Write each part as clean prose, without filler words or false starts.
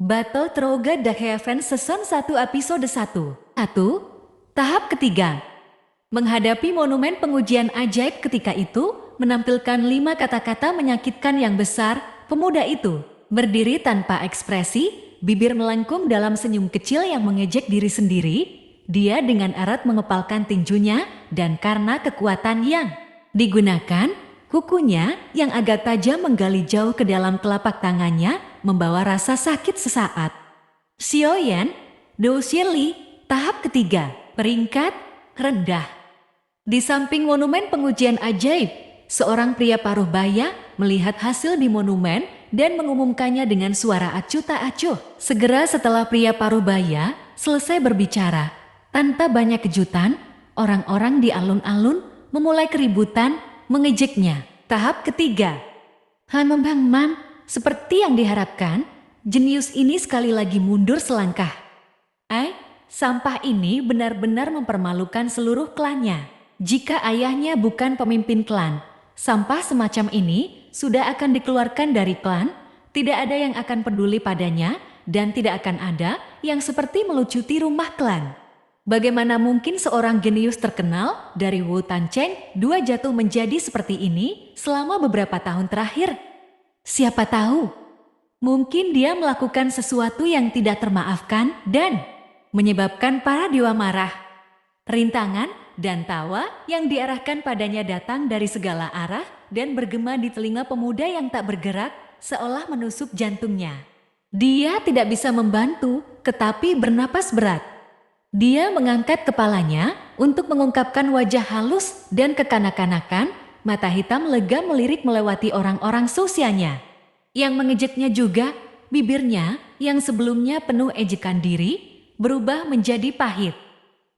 Battle Troga The Heaven Season 1 Episode 1. Tahap ketiga. Menghadapi monumen pengujian ajaib ketika itu, menampilkan 5 kata-kata menyakitkan yang besar, pemuda itu berdiri tanpa ekspresi, bibir melengkung dalam senyum kecil yang mengejek diri sendiri. Dia dengan erat mengepalkan tinjunya dan karena kekuatan yang digunakan, kukunya yang agak tajam menggali jauh ke dalam telapak tangannya, membawa rasa sakit sesaat. Xiaoyan, Dou Xili, tahap ketiga, peringkat rendah. Di samping monumen pengujian ajaib, seorang pria paruh baya melihat hasil di monumen dan mengumumkannya dengan suara acuh tak acuh. Segera setelah pria paruh baya selesai berbicara, tanpa banyak kejutan, orang-orang di alun-alun memulai keributan mengejeknya. Tahap ketiga. Mam, seperti yang diharapkan, jenius ini sekali lagi mundur selangkah. Sampah ini benar-benar mempermalukan seluruh klannya. Jika ayahnya bukan pemimpin klan, sampah semacam ini sudah akan dikeluarkan dari klan, tidak ada yang akan peduli padanya, dan tidak akan ada yang seperti melucuti rumah klan. Bagaimana mungkin seorang jenius terkenal dari Wu Tancheng 2 jatuh menjadi seperti ini selama beberapa tahun terakhir? Siapa tahu, mungkin dia melakukan sesuatu yang tidak termaafkan dan menyebabkan para dewa marah. Rintangan dan tawa yang diarahkan padanya datang dari segala arah dan bergema di telinga pemuda yang tak bergerak, seolah menusuk jantungnya. Dia tidak bisa membantu, tetapi bernapas berat. Dia mengangkat kepalanya untuk mengungkapkan wajah halus dan kekanak-kanakan, mata hitam lega melirik melewati orang-orang seusianya. Yang mengejeknya juga, bibirnya yang sebelumnya penuh ejekan diri, berubah menjadi pahit.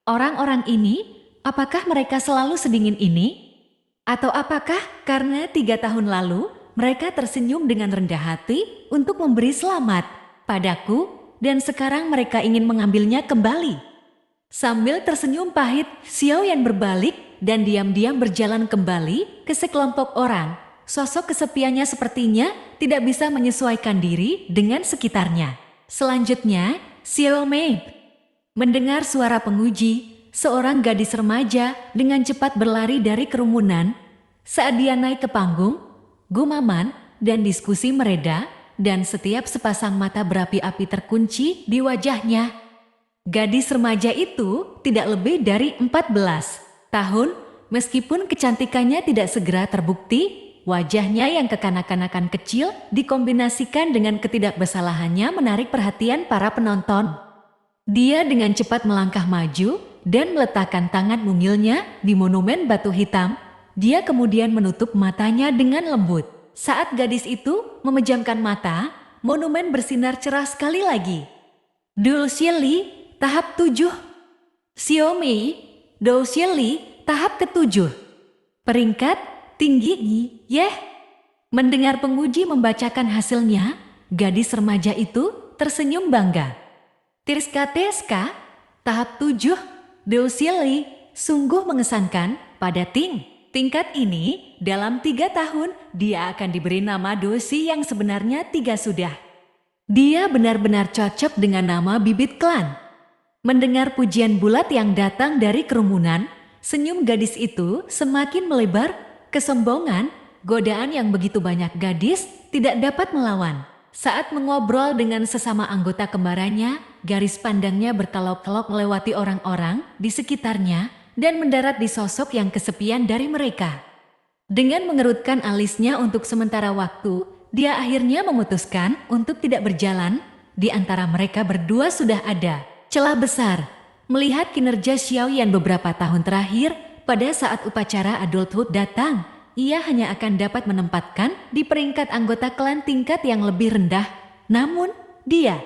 Orang-orang ini, apakah mereka selalu sedingin ini? Atau apakah karena 3 tahun lalu, mereka tersenyum dengan rendah hati untuk memberi selamat padaku, dan sekarang mereka ingin mengambilnya kembali? Sambil tersenyum pahit, Xiaoyan berbalik dan diam-diam berjalan kembali ke sekelompok orang. Sosok kesepiannya sepertinya tidak bisa menyesuaikan diri dengan sekitarnya. Selanjutnya, Xiaomei mendengar suara penguji, seorang gadis remaja dengan cepat berlari dari kerumunan. Saat dia naik ke panggung, gumaman dan diskusi mereda, dan setiap sepasang mata berapi-api terkunci di wajahnya. Gadis remaja itu tidak lebih dari 14 tahun, meskipun kecantikannya tidak segera terbukti, wajahnya yang kekanak-kanakan kecil dikombinasikan dengan ketidakbersalahannya menarik perhatian para penonton. Dia dengan cepat melangkah maju dan meletakkan tangan mungilnya di monumen batu hitam. Dia kemudian menutup matanya dengan lembut. Saat gadis itu memejamkan mata, monumen bersinar cerah sekali lagi. Dou Xili, tahap 7. Xiaomei, Dou Xili, tahap ke-7. Peringkat tinggi, Mendengar penguji membacakan hasilnya, gadis remaja itu tersenyum bangga. Tirska-teska, tahap 7, Dou Xili, sungguh mengesankan pada tingkat ini, dalam 3 tahun, dia akan diberi nama Dou Xi yang sebenarnya 3 sudah. Dia benar-benar cocok dengan nama bibit klan. Mendengar pujian bulat yang datang dari kerumunan, senyum gadis itu semakin melebar. Kesombongan, godaan yang begitu banyak gadis tidak dapat melawan. Saat mengobrol dengan sesama anggota kembarannya, garis pandangnya berkelok-kelok melewati orang-orang di sekitarnya dan mendarat di sosok yang kesepian dari mereka. Dengan mengerutkan alisnya untuk sementara waktu, dia akhirnya memutuskan untuk tidak berjalan. Di antara mereka berdua sudah ada celah besar. Melihat kinerja Xiaoyan beberapa tahun terakhir, pada saat upacara adulthood datang, ia hanya akan dapat menempatkan di peringkat anggota klan tingkat yang lebih rendah. Namun, dia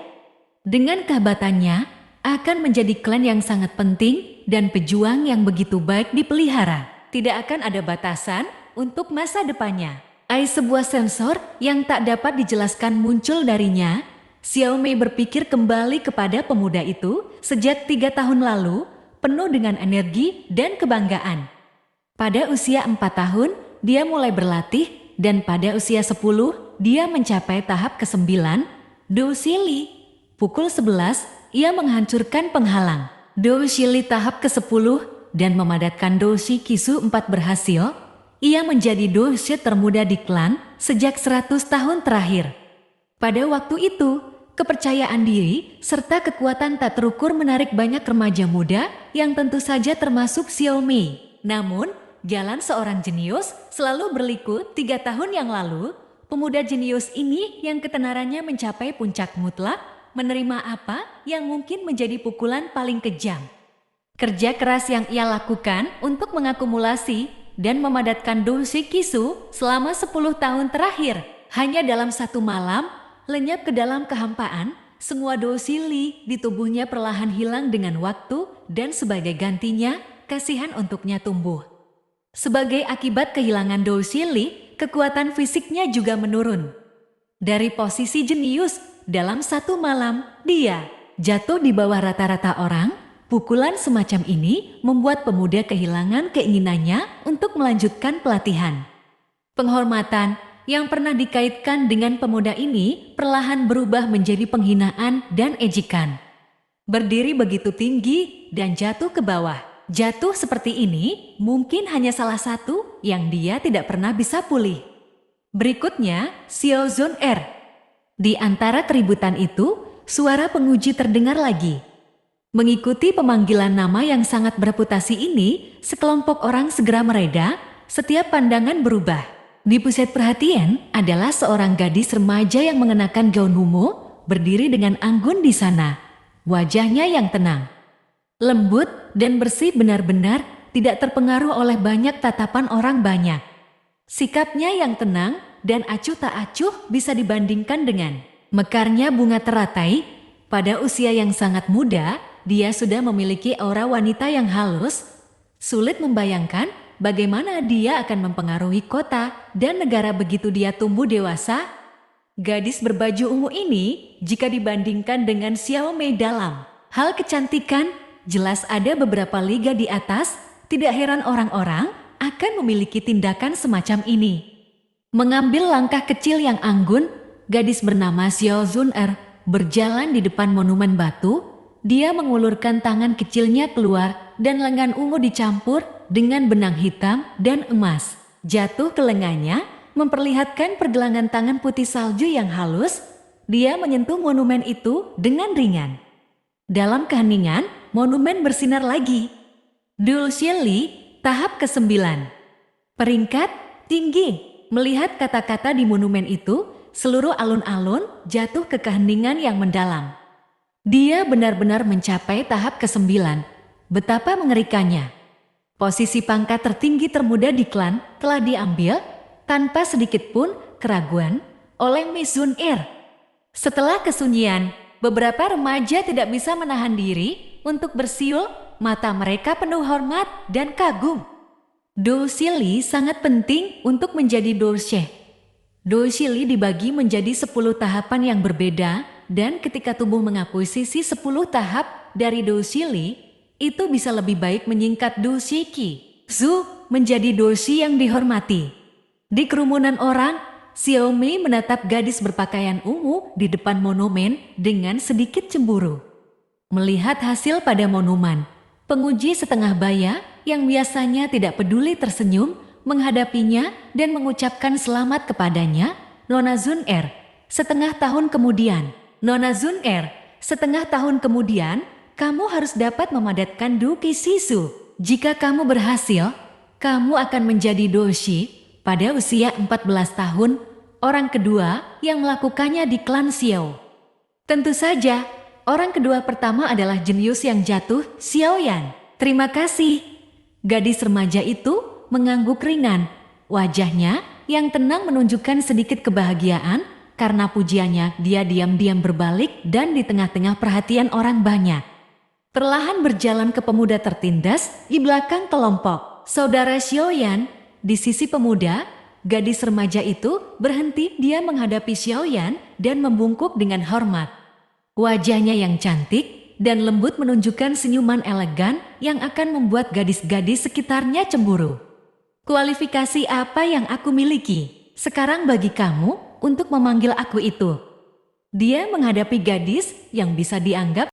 dengan kehebatannya akan menjadi klan yang sangat penting dan pejuang yang begitu baik dipelihara. Tidak akan ada batasan untuk masa depannya. Sebuah sensor yang tak dapat dijelaskan muncul darinya. Xiaomei berpikir kembali kepada pemuda itu sejak 3 tahun lalu, penuh dengan energi dan kebanggaan. Pada usia 4 tahun, dia mulai berlatih, dan pada usia 10, dia mencapai tahap ke-9, Dou Xili, Pukul 11, ia menghancurkan penghalang. Do Shili tahap ke-10 dan memadatkan Do Shi Kisu 4 berhasil. Ia menjadi Do Shi termuda di klan sejak 100 tahun terakhir. Pada waktu itu, kepercayaan diri serta kekuatan tak terukur menarik banyak remaja muda yang tentu saja termasuk Xiaomei. Namun, jalan seorang jenius selalu berliku. 3 tahun yang lalu, pemuda jenius ini yang ketenarannya mencapai puncak mutlak, menerima apa yang mungkin menjadi pukulan paling kejam. Kerja keras yang ia lakukan untuk mengakumulasi dan memadatkan Do Shi Kisu selama 10 tahun terakhir, hanya dalam satu malam, lenyap ke dalam kehampaan, semua Do Shili di tubuhnya perlahan hilang dengan waktu dan sebagai gantinya, kasihan untuknya tumbuh. Sebagai akibat kehilangan Do Shili, kekuatan fisiknya juga menurun. Dari posisi jenius, dalam satu malam, dia jatuh di bawah rata-rata orang. Pukulan semacam ini membuat pemuda kehilangan keinginannya untuk melanjutkan pelatihan. Penghormatan yang pernah dikaitkan dengan pemuda ini perlahan berubah menjadi penghinaan dan ejekan. Berdiri begitu tinggi dan jatuh ke bawah. Jatuh seperti ini mungkin hanya salah satu yang dia tidak pernah bisa pulih. Berikutnya, Xiao Zun Er. Di antara keributan itu, suara penguji terdengar lagi. Mengikuti pemanggilan nama yang sangat bereputasi ini, sekelompok orang segera mereda, setiap pandangan berubah. Di pusat perhatian adalah seorang gadis remaja yang mengenakan gaun ungu, berdiri dengan anggun di sana. Wajahnya yang tenang, lembut dan bersih benar-benar tidak terpengaruh oleh banyak tatapan orang banyak. Sikapnya yang tenang dan acuh tak acuh bisa dibandingkan dengan mekarnya bunga teratai. Pada usia yang sangat muda, dia sudah memiliki aura wanita yang halus. Sulit membayangkan bagaimana dia akan mempengaruhi kota dan negara begitu dia tumbuh dewasa. Gadis berbaju ungu ini, jika dibandingkan dengan Xiaomei dalam hal kecantikan, jelas ada beberapa liga di atas. Tidak heran orang-orang akan memiliki tindakan semacam ini. Mengambil langkah kecil yang anggun, gadis bernama Xiao Zun Er berjalan di depan monumen batu. Dia mengulurkan tangan kecilnya keluar dan lengan ungu dicampur dengan benang hitam dan emas. Jatuh ke lengannya, memperlihatkan pergelangan tangan putih salju yang halus. Dia menyentuh monumen itu dengan ringan. Dalam keheningan, monumen bersinar lagi. Do Shili, tahap ke-9. Peringkat tinggi. Melihat kata-kata di monumen itu, seluruh alun-alun jatuh ke keheningan yang mendalam. Dia benar-benar mencapai tahap ke-9. Betapa mengerikannya. Posisi pangkat tertinggi termuda di klan telah diambil tanpa sedikit pun keraguan oleh Miss Zun Er. Setelah kesunyian, beberapa remaja tidak bisa menahan diri untuk bersiul, mata mereka penuh hormat dan kagum. Do Shili sangat penting untuk menjadi Do She. Do Shili dibagi menjadi 10 tahapan yang berbeda, dan ketika tubuh mengakuisisi 10 tahap dari Do Shili, itu bisa lebih baik menyingkat Do Shiki. Zu menjadi Do Shi yang dihormati. Di kerumunan orang, Xiaomei menatap gadis berpakaian ungu di depan monumen dengan sedikit cemburu. Melihat hasil pada monumen, penguji setengah baya yang biasanya tidak peduli tersenyum, menghadapinya dan mengucapkan selamat kepadanya. Nona Zun Er, setengah tahun kemudian. Nona Zun Er, setengah tahun kemudian, kamu harus dapat memadatkan Do Ki Sisu. Jika kamu berhasil, kamu akan menjadi Do Shi pada usia 14 tahun, orang kedua yang melakukannya di klan Xiao. Tentu saja, orang kedua pertama adalah jenius yang jatuh, Xiao Yan. Terima kasih. Gadis remaja itu mengangguk ringan. Wajahnya yang tenang menunjukkan sedikit kebahagiaan karena pujiannya. Dia diam-diam berbalik dan di tengah-tengah perhatian orang banyak. Perlahan berjalan ke pemuda tertindas di belakang kelompok saudara Xiao Yan. Di sisi pemuda, gadis remaja itu berhenti. Dia menghadapi Xiao Yan dan membungkuk dengan hormat. Wajahnya yang cantik dan lembut menunjukkan senyuman elegan yang akan membuat gadis-gadis sekitarnya cemburu. Kualifikasi apa yang aku miliki? Sekarang bagi kamu untuk memanggil aku itu. Dia menghadapi gadis yang bisa dianggap